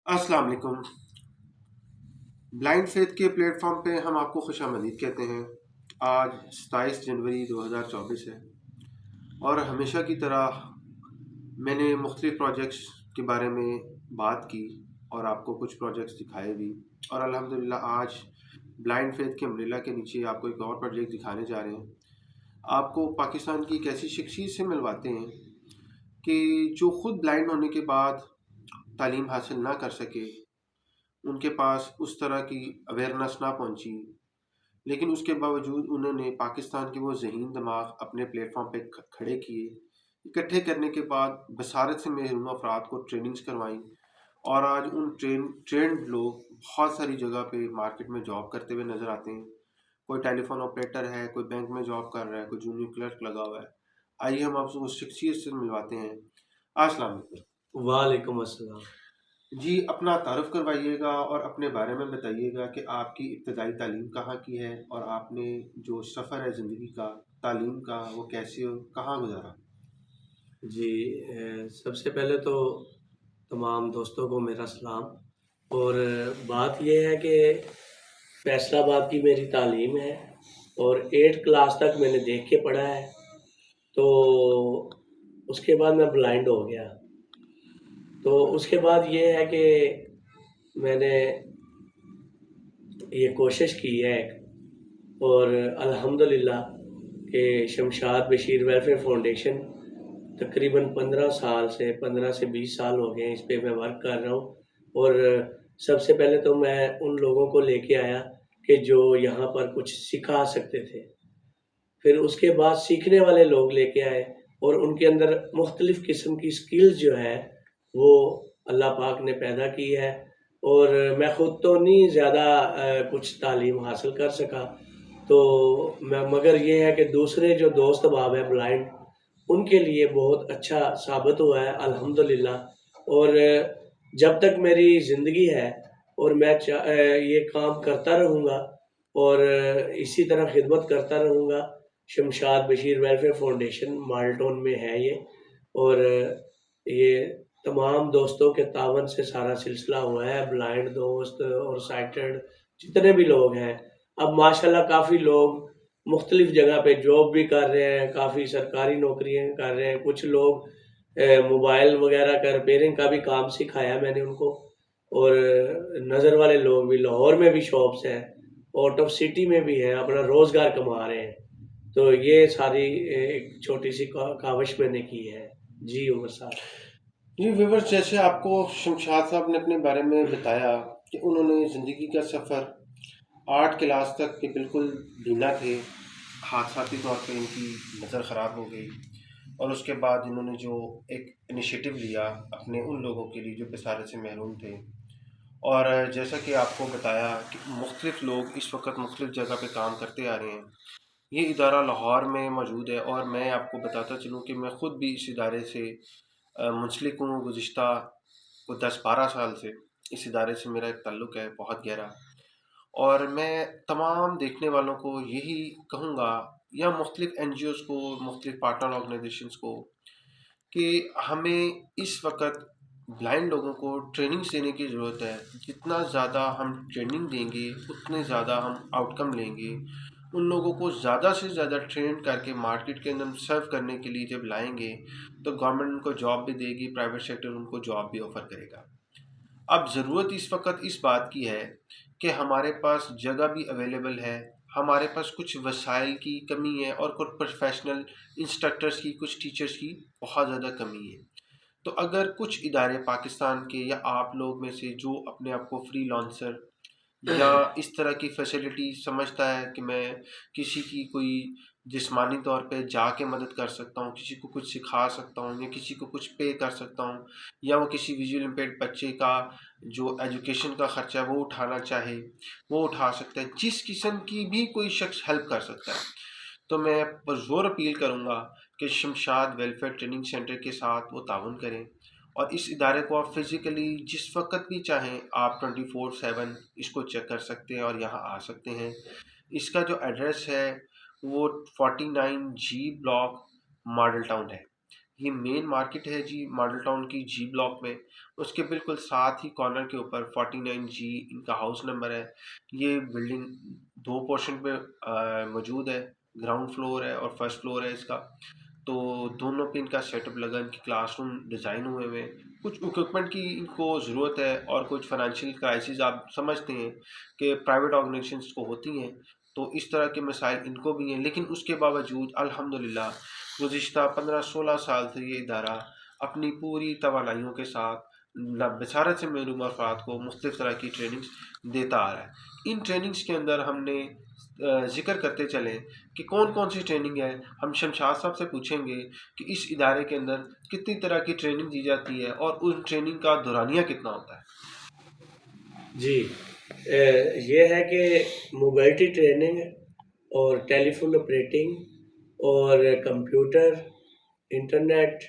अस्सलाम वालेकुम। Blind faith के प्लेटफॉर्म पे हम आपको खुश आमदीद कहते हैं। आज 27 जनवरी 2024 है और हमेशा की तरह मैंने मुख्तलिफ प्रोजेक्ट्स के बारे में बात की और आपको कुछ प्रोजेक्ट्स दिखाए भी। और अल्हम्दुलिल्लाह आज ब्लाइंड फेथ के अम्ब्रेला के नीचे आपको एक और प्रोजेक्ट दिखाने जा रहे हैं। आपको पाकिस्तान की एक ऐसी शख्सियत से मिलवाते हैं कि जो ख़ुद ब्लाइंड होने के बाद तालीम हासिल ना कर सके, उनके पास उस तरह की अवेयरनेस ना पहुंची, लेकिन उसके बावजूद उन्होंने पाकिस्तान के वो ज़हीन दिमाग अपने प्लेटफॉर्म पे खड़े किए। इकट्ठे करने के बाद बसारत से महरूम अफराद को ट्रेनिंग्स करवाई और आज उन ट्रेंड लोग बहुत सारी जगह पे मार्केट में जॉब करते हुए नज़र आते हैं। कोई टेलीफोन ऑपरेटर है, कोई बैंक में जॉब कर रहा है, कोई जूनियर क्लर्क लगा हुआ है। आइए हम आपसे उस शख्सियत से मिलवाते हैं। अस्सलाम वालेकुम। वालेकुम अस्सलाम। जी, अपना तारुफ करवाइएगा और अपने बारे में बताइएगा कि आपकी इब्तदाई तालीम कहाँ की है और आपने जो सफ़र है ज़िंदगी का, तालीम का, वो कैसे और कहाँ गुजारा? जी, सबसे पहले तो तमाम दोस्तों को मेरा सलाम। और बात यह है कि फैसलाबाद की मेरी तालीम है और 8 क्लास तक मैंने देख के पढ़ा है। तो उसके बाद मैं ब्लाइंड हो गया। तो उसके बाद ये है कि मैंने ये कोशिश की है और अल्हम्दुलिल्लाह कि शमशाद बशीर वेलफेयर फाउंडेशन तकरीबन 15 से 20 साल हो गए हैं, इस पे मैं वर्क कर रहा हूँ। और सबसे पहले तो मैं उन लोगों को लेके आया कि जो यहाँ पर कुछ सिखा सकते थे। फिर उसके बाद सीखने वाले लोग लेके आए और उनके अंदर मुख्तलिफ़ किस्म की स्किल्स जो है वो अल्लाह पाक ने पैदा की है। और मैं ख़ुद तो नहीं ज़्यादा कुछ तालीम हासिल कर सका, तो मैं मगर ये है कि दूसरे जो दोस्त अहबाब हैं ब्लाइंड, उनके लिए बहुत अच्छा साबित हुआ है अल्हम्दुलिल्लाह। और जब तक मेरी ज़िंदगी है और मैं ये काम करता रहूँगा और इसी तरह खिदमत करता रहूँगा। शमशाद बशीर वेलफेयर फाउंडेशन माल्टोन में है ये। और ये तमाम दोस्तों के तावन से सारा सिलसिला हुआ है, ब्लाइंड दोस्त और साइटेड जितने भी लोग हैं। अब माशाल्लाह काफ़ी लोग मुख्तलिफ़ जगह पे जॉब भी कर रहे हैं, काफ़ी सरकारी नौकरियाँ कर रहे हैं। कुछ लोग मोबाइल वगैरह का रिपेयरिंग का भी काम सिखाया मैंने उनको। और नज़र वाले लोग भी, लाहौर में भी शॉप्स हैं, आउट ऑफ सिटी में भी हैं, अपना रोज़गार कमा रहे हैं। तो ये सारी एक छोटी सी काविश मैंने की है। जी उमर साहब। जी व्यूवर्स, जैसे आपको शमशाद साहब ने अपने बारे में बताया कि उन्होंने ज़िंदगी का सफ़र 8 क्लास तक के बिल्कुल धीना थे। हादसाती तौर पे इनकी नज़र ख़राब हो गई और उसके बाद इन्होंने जो एक इनिशिएटिव लिया अपने उन लोगों के लिए जो बेसारत से महरूम थे। और जैसा कि आपको बताया कि मुख्तलिफ़ लोग इस वक्त मुख्तलिफ़ जगह पे काम करते आ रहे हैं। ये इदारा लाहौर में मौजूद है और मैं आपको बताता चलूँ कि मैं ख़ुद भी इस इदारे से मुंसलिक हूँ। गुज़िश्ता को 10-12 साल से इस इदारे से मेरा एक ताल्लुक़ है बहुत गहरा। और मैं तमाम देखने वालों को यही कहूँगा, या मुख्तलिफ़ एनजीओज़ को, मुख्तलिफ़ पार्टनर ऑर्गेनाइजेशंस को, कि हमें इस वक्त ब्लाइंड लोगों को ट्रेनिंग्स देने की ज़रूरत है। जितना ज़्यादा हम ट्रेनिंग देंगे उतने ज़्यादा हम आउटकम लेंगे। उन लोगों को ज़्यादा से ज़्यादा ट्रेन करके मार्केट के अंदर सर्व करने के लिए जब लाएंगे तो गवर्नमेंट उनको जॉब भी देगी, प्राइवेट सेक्टर उनको जॉब भी ऑफ़र करेगा। अब ज़रूरत इस वक्त इस बात की है कि हमारे पास जगह भी अवेलेबल है, हमारे पास कुछ वसाइल की कमी है और कुछ प्रोफेशनल इंस्ट्रक्टर्स की, कुछ टीचर्स की बहुत ज़्यादा कमी है। तो अगर कुछ इदारे पाकिस्तान के या आप लोग में से जो अपने आप को फ्री लॉन्सर या इस तरह की फैसिलिटी समझता है कि मैं किसी की कोई जिस्मानी तौर पे जाके मदद कर सकता हूँ, किसी को कुछ सिखा सकता हूँ या किसी को कुछ पे कर सकता हूँ, या वो किसी विजुअल इम्पेयर्ड बच्चे का जो एजुकेशन का ख़र्चा है वो उठाना चाहे वो उठा सकता है, जिस किस्म की भी कोई शख्स हेल्प कर सकता है, तो मैं पुरज़ोर अपील करूँगा कि शमशाद वेलफेयर ट्रेनिंग सेंटर के साथ वो ताउन करें। और इस इदारे को आप फ़िज़िकली जिस वक्त भी चाहें आप 24/7 इसको चेक कर सकते हैं और यहाँ आ सकते हैं। इसका जो एड्रेस है वो 49 जी ब्लॉक मॉडल टाउन है। یہ مین مارکیٹ ہے جی ماڈل ٹاؤن کی جی بلاک میں، اس کے بالکل ساتھ ہی کارنر کے اوپر 49G ان کا ہاؤس نمبر ہے۔ یہ بلڈنگ دو پورشن پہ موجود ہے، گراؤنڈ فلور ہے اور فرسٹ فلور ہے اس کا۔ تو دونوں پہ ان کا سیٹ اپ لگا، ان کی کلاس روم ڈیزائن ہوئے ہوئے ہیں، کچھ اکوپمنٹ کی ان کو ضرورت ہے اور کچھ فائنینشیل کرائسز آپ سمجھتے ہیں کہ پرائیویٹ آرگنائزیشنس کو ہوتی ہیں، تو اس طرح کے مسائل ان کو بھی ہیں، لیکن اس کے باوجود الحمدللہ گزشتہ 15-16 سال سے یہ ادارہ اپنی پوری توانائیوں کے ساتھ بصارت سے محروم افراد کو مختلف طرح کی ٹریننگز دیتا آ رہا ہے۔ ان ٹریننگز کے اندر ہم نے ذکر کرتے چلیں کہ کون کون سی ٹریننگ ہے۔ ہم شمشاد صاحب سے پوچھیں گے کہ اس ادارے کے اندر کتنی طرح کی ٹریننگ دی جاتی ہے اور اس ٹریننگ کا دورانیہ کتنا ہوتا ہے۔ جی یہ ہے کہ موبائلٹی ٹریننگ اور ٹیلی فون آپریٹنگ اور کمپیوٹر، انٹرنیٹ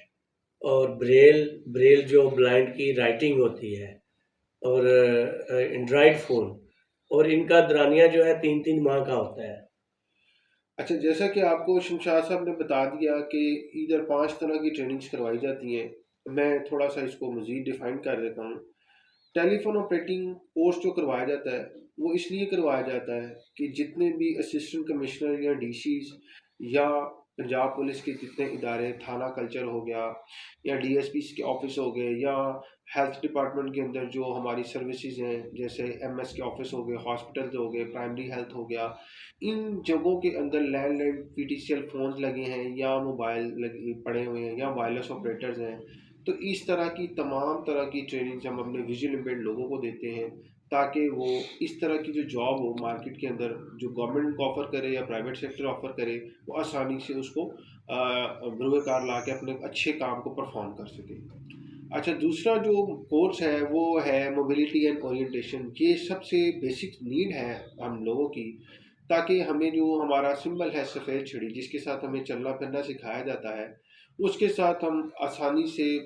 اور بریل جو بلائنڈ کی رائٹنگ ہوتی ہے، اور اینڈرائڈ فون، اور ان کا دورانیہ جو ہے 3 ماہ کا ہوتا ہے۔ اچھا، جیسا کہ آپ کو شمشاد صاحب نے بتا دیا کہ ادھر 5 طرح کی ٹریننگز کروائی جاتی ہیں، میں تھوڑا سا اس کو مزید ڈیفائن کر دیتا ہوں۔ ٹیلی فون آپریٹنگ کورس جو کروایا جاتا ہے وہ اس لیے کروایا جاتا ہے کہ جتنے بھی اسسٹنٹ کمشنر یا ڈی سیز یا پنجاب پولیس کے جتنے ادارے، تھانہ کلچر ہو گیا یا ڈی ایس پیز کے آفس ہو گئے، یا ہیلتھ ڈپارٹمنٹ کے اندر جو ہماری سروسز ہیں جیسے ایم ایس کے آفس ہو گئے، ہاسپٹل ہو گئے، پرائمری ہیلتھ ہو گیا، ان جگہوں کے اندر landline P T C L phones لگے ہیں یا موبائل پڑے ہوئے ہیں یا وائرلیس آپریٹرز ہیں، تو اس طرح کی تمام طرح کی ٹریننگز ہم اپنے ویژول امپیئرڈ لوگوں کو دیتے ہیں تاکہ وہ اس طرح کی جو جاب ہو مارکیٹ کے اندر، جو گورنمنٹ کو آفر کرے یا پرائیویٹ سیکٹر آفر کرے، وہ آسانی سے اس کو بروئے کار لا کے اپنے اچھے کام کو پرفارم کر سکے۔ اچھا، دوسرا جو کورس ہے وہ ہے موبلٹی اینڈ اورینٹیشن۔ یہ سب سے بیسک نیڈ ہے ہم لوگوں کی، تاکہ ہمیں جو ہمارا سمبل ہے سفید چھڑی، جس کے ساتھ ہمیں چلنا پھرنا سکھایا جاتا ہے، اس کے ساتھ ہم آسانی سے